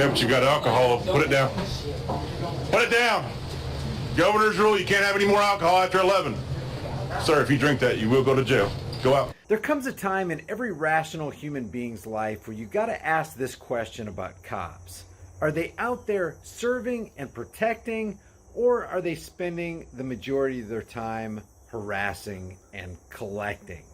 Yeah, but you got alcohol. Put it down. Put it down. Governor's rule, you can't have any more alcohol after 11. Sir, if you drink that, you will go to jail. Go out. There comes a time in every rational human being's life where you got to ask this question about cops. Are they out there serving and protecting, or are they spending the majority of their time harassing and collecting?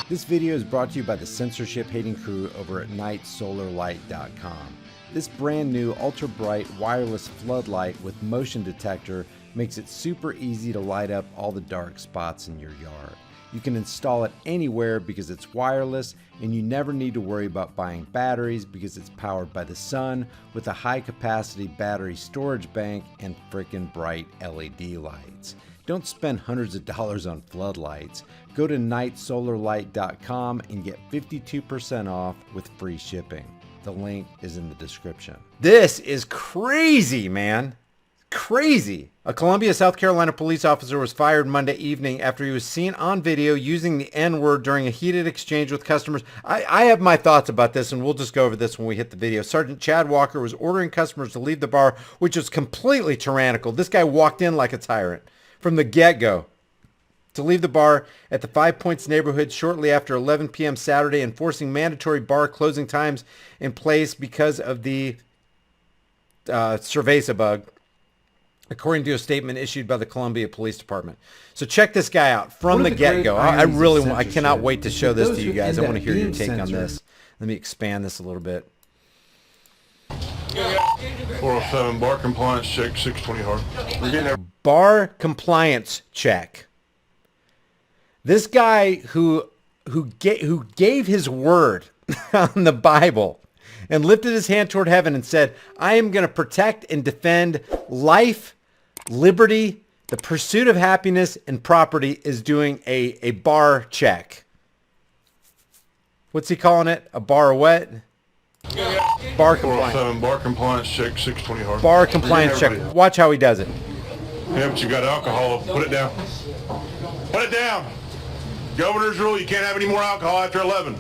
This video is brought to you by the censorship-hating crew over at nightsolarlight.com. This brand new ultra-bright wireless floodlight with motion detector makes it super easy to light up all the dark spots in your yard. You can install it anywhere because it's wireless, and you never need to worry about buying batteries because it's powered by the sun with a high-capacity battery storage bank and frickin' bright LED lights. Don't spend hundreds of dollars on floodlights. Go to nightsolarlight.com and get 52% off with free shipping. The link is in the description. This is crazy, man. Crazy. A Columbia, South Carolina police officer was fired Monday evening after he was seen on video using the N-word during a heated exchange with customers. I have my thoughts about this, and we'll just go over this when we hit the video. Sergeant Chad Walker was ordering customers to leave the bar, which was completely tyrannical. This guy walked in like a tyrant from the get-go. To leave the bar at the 5 Points neighborhood shortly after 11 p.m. Saturday, enforcing mandatory bar closing times in place because of the cerveza bug, according to a statement issued by the Columbia Police Department. So check this guy out from the get-go. I cannot wait to show this to you guys. I want to hear your take on this. Let me expand this a little bit. 407 bar compliance check, 620 hard. We're getting there. Bar compliance check. This guy who gave his word on the Bible and lifted his hand toward heaven and said, I am going to protect and defend life, liberty, the pursuit of happiness, and property, is doing a bar check. What's he calling it? A bar what? Bar compliance. 407 bar compliance check, 620 hard. Bar compliance check. Watch how he does it. Yeah, but you got alcohol. Put it down. Put it down. Governor's rule, you can't have any more alcohol after 11.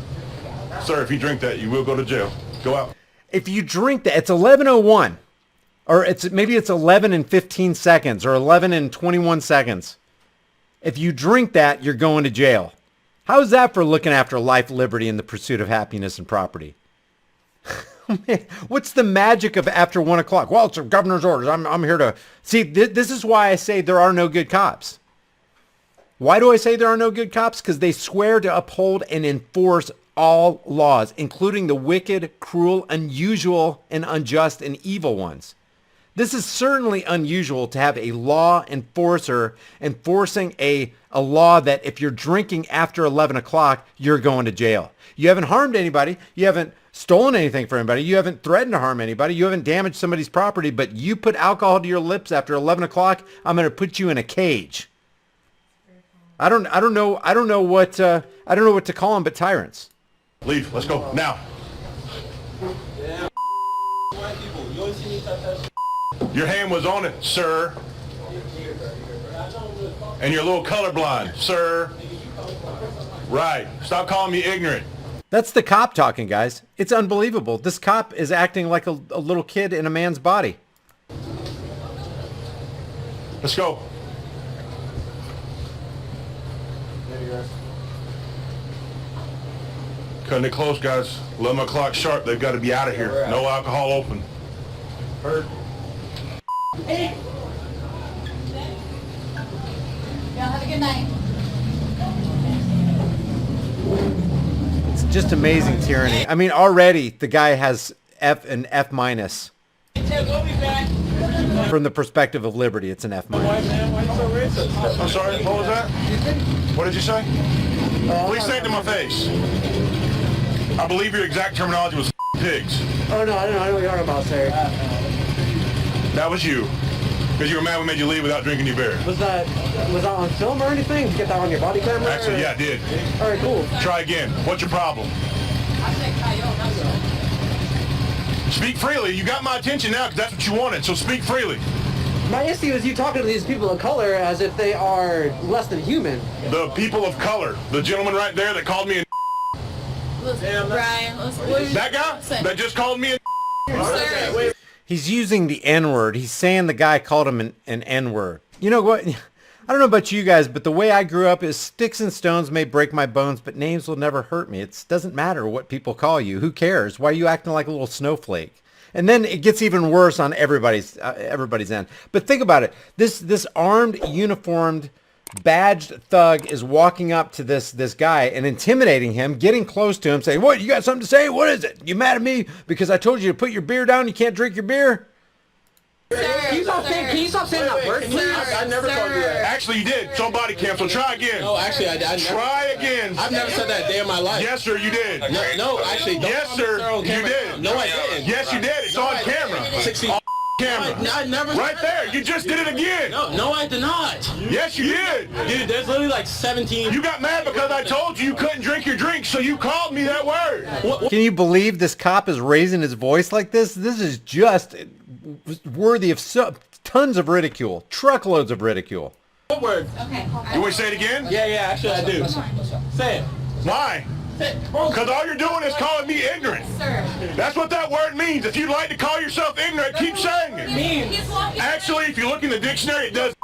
Sir, if you drink that, you will go to jail. Go out. If you drink that, it's 11:01. Or maybe it's 11 and 15 seconds or 11 and 21 seconds. If you drink that, you're going to jail. How's that for looking after life, liberty, and the pursuit of happiness and property? Man, what's the magic of after 1 o'clock? Well, it's a governor's orders. I'm here to... See, this is why I say there are no good cops. Why do I say there are no good cops? Because they swear to uphold and enforce all laws, including the wicked, cruel, unusual, and unjust and evil ones. This is certainly unusual to have a law enforcer enforcing a law that if you're drinking after 11 o'clock, you're going to jail. You haven't harmed anybody. You haven't stolen anything from anybody. You haven't threatened to harm anybody. You haven't damaged somebody's property, but you put alcohol to your lips after 11 o'clock, I'm going to put you in a cage. I don't know what to call them but tyrants. Leave. Let's go now. Your hand was on it, sir. And you're a little colorblind, sir. Right. Stop calling me ignorant. That's the cop talking, guys. It's unbelievable. This cop is acting like a little kid in a man's body. Let's go. Cutting it close, guys. 11 o'clock sharp. They've got to be out of here. No alcohol open. Heard. Hey. Y'all have a good night. It's just amazing tyranny. I mean, already the guy has an F minus. From the perspective of liberty, it's an F minus. I'm sorry. What was that? What did you say? Please say it to my face. I believe your exact terminology was pigs. Oh, no, I don't know what you're talking about, sir. That was you. Because you were mad we made you leave without drinking your beer. Was that on film or anything? Did you get that on your body camera? Actually, yeah, I did. All right, cool. Try again. What's your problem? Speak freely. You got my attention now because that's what you wanted, so speak freely. My issue is you talking to these people of color as if they are less than human. The people of color. The gentleman right there that called me a Listen, Brian, listen. that guy that just called me a Sir, He's using the N-word. He's saying the guy called him an N-word. You know what? I don't know about you guys, but the way I grew up is sticks and stones may break my bones, but names will never hurt me. It doesn't matter what people call you. Who cares? Why are you acting like a little snowflake? And then it gets even worse on everybody's end. But think about it. This armed, uniformed, badged thug is walking up to this guy and intimidating him, getting close to him, saying, "What, you got something to say? What is it? You mad at me because I told you to put your beer down? You can't drink your beer?" Can you stop saying that word, please? I never told you that. Actually, you did. So body cam. So try again. No, actually, I never. Try again. I've never said that a day in my life. Yes, sir, you did. No, actually, don't Yes, call me sir, on you camera. did. No, I didn't. Yes, you did. It's on camera. 60. On camera. I never. Right there. You just did it again. No, I did not. Yes, you did. Dude, there's literally like 17. You got mad because I told you couldn't drink your drink, so you called me that word. Can you believe this cop is raising his voice like this? This is just worthy of tons of ridicule, truckloads of ridicule. What word? okay. You want to say it again? Yeah, actually, I do. Say it. Why? Because all you're doing is calling me ignorant. Sir. That's what that word means. If you'd like to call yourself ignorant, keep saying it. He's walking. Actually, if you look in the dictionary, it does.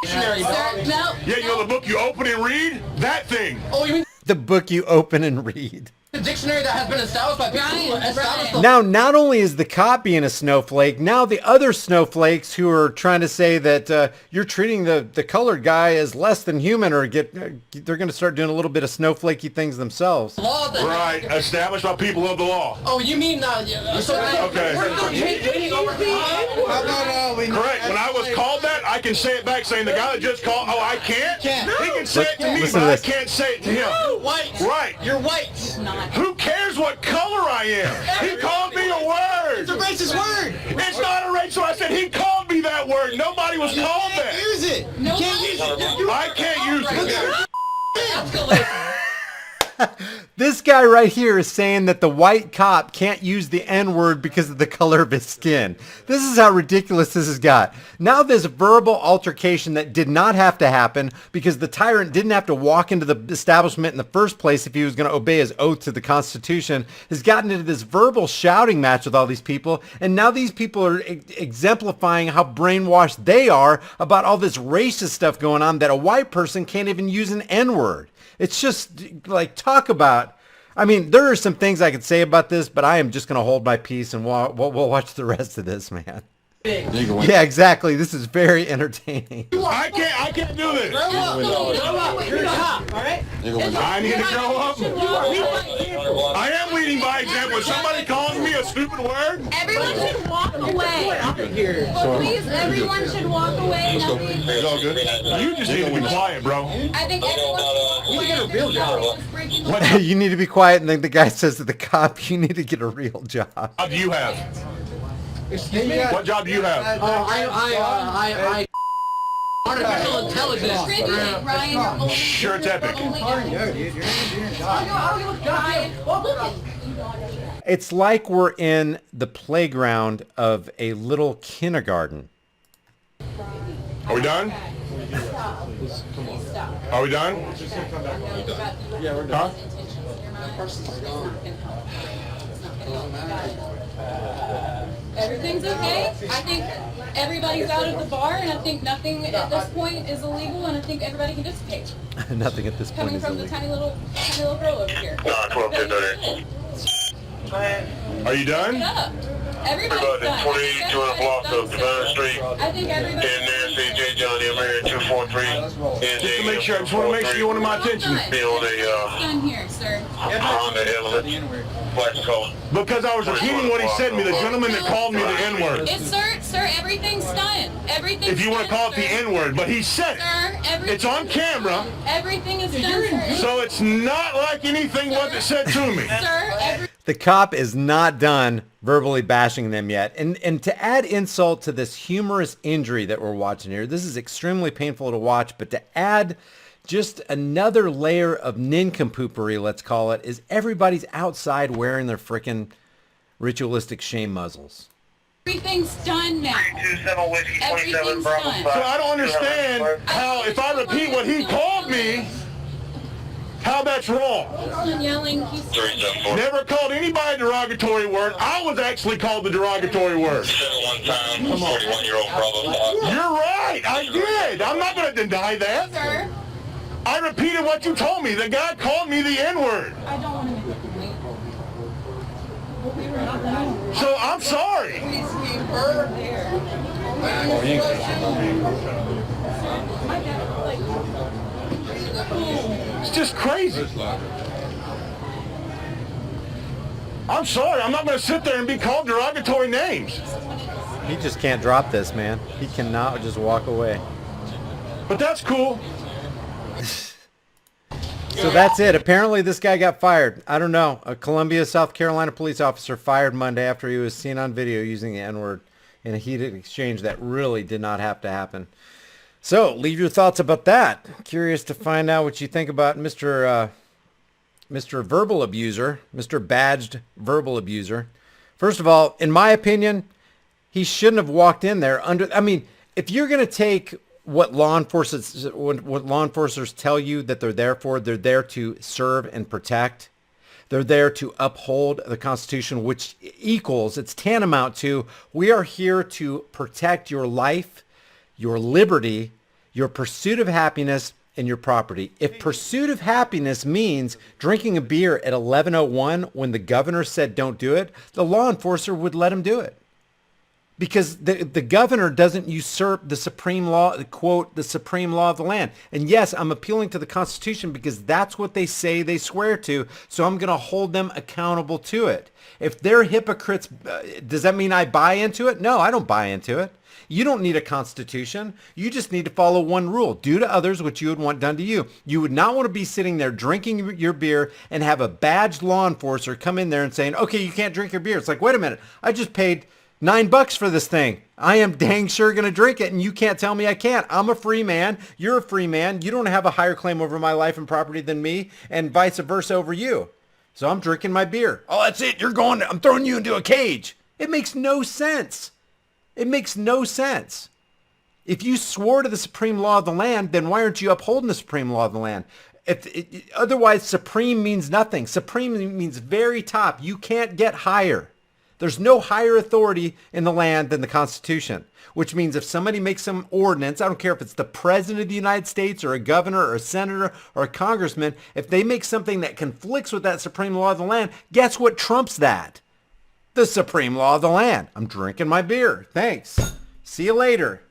Dictionary, Sir, dog. no. Yeah, you know the book you open and read? That thing. Oh, you mean The book you open and read. the dictionary that has been established by people who established the Now, not only is the cop being a snowflake, now the other snowflakes who are trying to say that you're treating the colored guy as less than human or they're going to start doing a little bit of snowflakey things themselves. law that... Right, established by people of the law. Oh, you mean... Okay. Correct. When I was called that, I can say it back saying the guy that just called, oh, I can't? He can say it to me, Listen but to I this. can't say it to him. White. Right. You're white. Who cares what color I am? He called me a word. It's a racist word. It's not a racial. I said he called me that word. Nobody was called that. Use it. No, You can't use it. I can't use it. This guy right here is saying that the white cop can't use the N-word because of the color of his skin. This is how ridiculous this has got. Now this verbal altercation that did not have to happen because the tyrant didn't have to walk into the establishment in the first place if he was going to obey his oath to the Constitution, has gotten into this verbal shouting match with all these people. And now these people are exemplifying how brainwashed they are about all this racist stuff going on that a white person can't even use an N-word. It's just like, talk about, I mean, there are some things I could say about this, but I am just going to hold my peace and we'll watch the rest of this, man. Yeah, exactly. This is very entertaining. I can't do this. Grow up. You're a cop, all right? I need to grow up. I am leading by example. If somebody calls me a stupid word, everyone should walk away. Here. Well, please, everyone should walk away. Nothing. it's all good. You just need to be quiet, bro. I think everyone should walk away. get a real job. Breaking the You need to be quiet, and then the guy says to the cop, you need to get a real job. What job do you have? What job do you have? I artificial intelligence. Ryan, Ryan, you're only- Sure, it's epic. you're only Ryan, It's like we're in the playground of a little kindergarten. Are we done? Are we done? Yeah, we're Huh? Everything's okay. I think everybody's out of the bar, and I think nothing at this point is illegal, and I think everybody can dissipate. Nothing at this point Coming is from the illegal. tiny little girl over here. 12:30. Are you done? Yeah. Everybody's done. 22 blocks of Divine Street. I think everybody. And Nancy J. John M. Here 243. Just to make sure, I just want to make sure you wanted my attention. Be on a Done here, sir. Honda Element. Black color. Because I was repeating what he said to me, the gentleman that called me the N-word. It's sir, everything's done. Everything's If you want to done, call it the sir. N-word, but he said it. Sir, everything. It's on camera, Everything is done, sir. so it's not like anything was said to me. Sir, The cop is not done verbally bashing them yet. And to add insult to this humorous injury that we're watching here, this is extremely painful to watch, but to add just another layer of nincompoopery, let's call it, is everybody's outside wearing their frickin' ritualistic shame muzzles. Everything's done now. 27 whiskey 27 Everything's Bravo done. 5. So I don't understand how, if I repeat what he called me, how that's wrong. He's yelling. He's 374. Never called anybody a derogatory word. I was actually called the derogatory word. 71 times 41-year-old Bravo 5. You're right, I did. I'm not going to deny that. sir. I repeated what you told me. The guy called me the N-word. I don't want to make a complaint. So I'm sorry. Please keep her there. It's just crazy. I'm sorry. I'm not going to sit there and be called derogatory names. He just can't drop this, man. He cannot just walk away. But that's cool. So that's it. Apparently this guy got fired. I don't know. A Columbia, South Carolina police officer fired Monday after he was seen on video using the N-word in a heated exchange that really did not have to happen. So leave your thoughts about that. Curious to find out what you think about Mr. Verbal Abuser, Mr. Badged Verbal Abuser. First of all, in my opinion, he shouldn't have walked in there under. I mean, if you're going to take what law enforcers tell you that they're there for, they're there to serve and protect. They're there to uphold the Constitution, which equals, it's tantamount to, we are here to protect your life, your liberty, your pursuit of happiness, and your property. If pursuit of happiness means drinking a beer at 11:01 when the governor said don't do it, the law enforcer would let him do it. Because the governor doesn't usurp the supreme law, quote, the supreme law of the land. And yes, I'm appealing to the Constitution because that's what they say they swear to. So I'm going to hold them accountable to it. If they're hypocrites, does that mean I buy into it? No, I don't buy into it. You don't need a constitution. You just need to follow one rule. Do to others what you would want done to you. You would not want to be sitting there drinking your beer and have a badged law enforcer come in there and saying, okay, you can't drink your beer. It's like, wait a minute. I just paid $9 for this thing. I am dang sure going to drink it, and you can't tell me I can't. I'm a free man. You're a free man. You don't have a higher claim over my life and property than me, and vice versa over you. So I'm drinking my beer. Oh, that's it. I'm throwing you into a cage. It makes no sense. It makes no sense. If you swore to the supreme law of the land, then why aren't you upholding the supreme law of the land? Otherwise, supreme means nothing. Supreme means very top. You can't get higher. There's no higher authority in the land than the Constitution, which means if somebody makes some ordinance, I don't care if it's the president of the United States or a governor or a senator or a congressman, if they make something that conflicts with that supreme law of the land, guess what trumps that? The supreme law of the land. I'm drinking my beer. Thanks. See you later.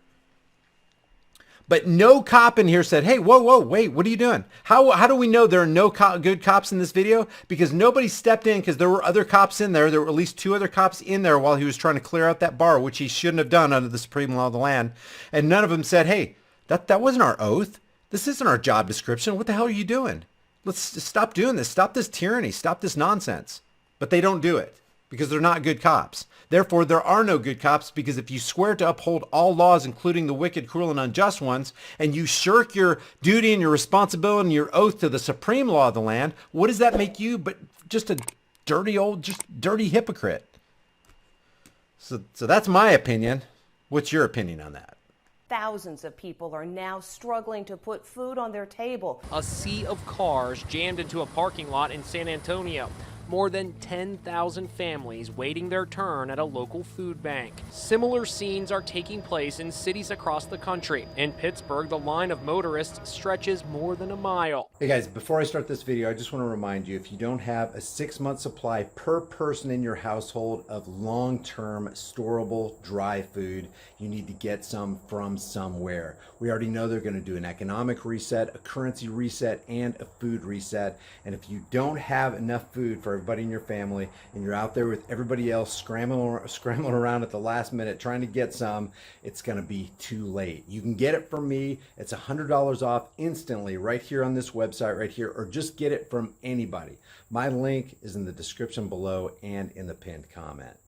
But no cop in here said, hey, whoa, wait, what are you doing? How do we know there are no good cops in this video? Because nobody stepped in because there were other cops in there. There were at least 2 other cops in there while he was trying to clear out that bar, which he shouldn't have done under the supreme law of the land. And none of them said, hey, that wasn't our oath. This isn't our job description. What the hell are you doing? Let's stop doing this. Stop this tyranny. Stop this nonsense. But they don't do it because they're not good cops. Therefore, there are no good cops, because if you swear to uphold all laws, including the wicked, cruel, and unjust ones, and you shirk your duty and your responsibility and your oath to the supreme law of the land, what does that make you but just a dirty hypocrite? So that's my opinion. What's your opinion on that? Thousands of people are now struggling to put food on their table. A sea of cars jammed into a parking lot in San Antonio. More than 10,000 families waiting their turn at a local food bank. Similar scenes are taking place in cities across the country. In Pittsburgh, the line of motorists stretches more than a mile. Hey guys, before I start this video, I just want to remind you, if you don't have a 6-month supply per person in your household of long-term storable dry food, you need to get some from somewhere. We already know they're going to do an economic reset, a currency reset, and a food reset. And if you don't have enough food for everybody in your family, and you're out there with everybody else scrambling around at the last minute trying to get some, it's going to be too late. You can get it from me. It's $100 off instantly right here on this website right here, or just get it from anybody. My link is in the description below and in the pinned comment.